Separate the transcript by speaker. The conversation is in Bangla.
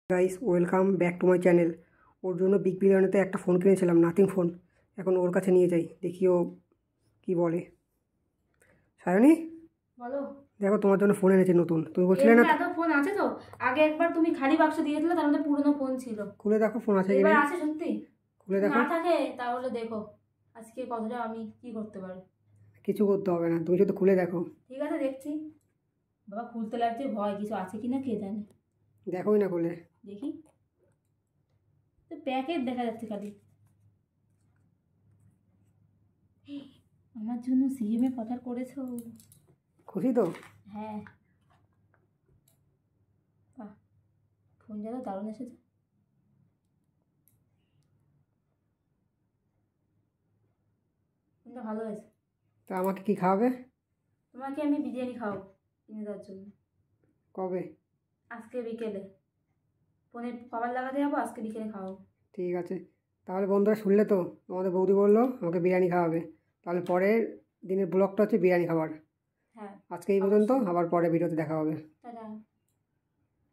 Speaker 1: Guys, welcome back to my channel. ওর জন্য বিগ বিলিয়নেতে একটা ফোন কিনেছিলাম, নাথিং ফোন। এখন ওর কাছে নিয়ে যাই, দেখি ও কী বলে। সায়নী,
Speaker 2: বলো।
Speaker 1: দেখো তোমার জন্য ফোন এনেছে নতুন। তুমি বলছিলে না?
Speaker 2: এত ফোন আছে তো? আগে একবার তুমি খালি বাক্স দিয়েছিলে, তার মধ্যে পুরনো ফোন ছিল।
Speaker 1: খুলে দেখো ফোন আছে
Speaker 2: এবার
Speaker 1: কিনা।
Speaker 2: আছে সত্যি?
Speaker 1: খুলে দেখো।
Speaker 2: না থাকে তাহলে দেখো আজকে কতটা আমি কি করতে পারি।
Speaker 1: কিছু করতে হবে না, তুমি শুধু খুলে দেখো।
Speaker 2: ঠিক আছে, দেখছি। বাবা, খুলতে লাগছে ভয়, কিছু আছে কিনা কে জানে।
Speaker 1: দেখোই না খুলে।
Speaker 2: দেখি তো, প্যাকেট দেখা যাচ্ছে খালি। আমার জন্য সিএমএ অর্ডার করেছো?
Speaker 1: খুশি তো?
Speaker 2: হ্যাঁ। বাহ, ফোন যা দারুণ এসেছে। ফোনটা ভালো হয়েছে।
Speaker 1: তা আমাকে কি খাওয়াবে?
Speaker 2: তোমাকে আমি বিরিয়ানি খাওয়াবো কিনে দেওয়ার জন্য।
Speaker 1: কবে?
Speaker 2: আজকে বিকেলে। ফোনে কভার লাগাতে যাবো, আজকে বিকেলে খাওয়াবো।
Speaker 1: ঠিক আছে। তাহলে বন্ধুরা শুনলে তো, আমাদের বৌদি বললো আমাকে বিরিয়ানি খাওয়াবে। তাহলে পরের দিনের ব্লগটা হচ্ছে বিরিয়ানি খাবার।
Speaker 2: হ্যাঁ,
Speaker 1: আজকে এই পর্যন্ত, আবার পরে ভিডিওতে দেখা হবে।
Speaker 2: টাটা।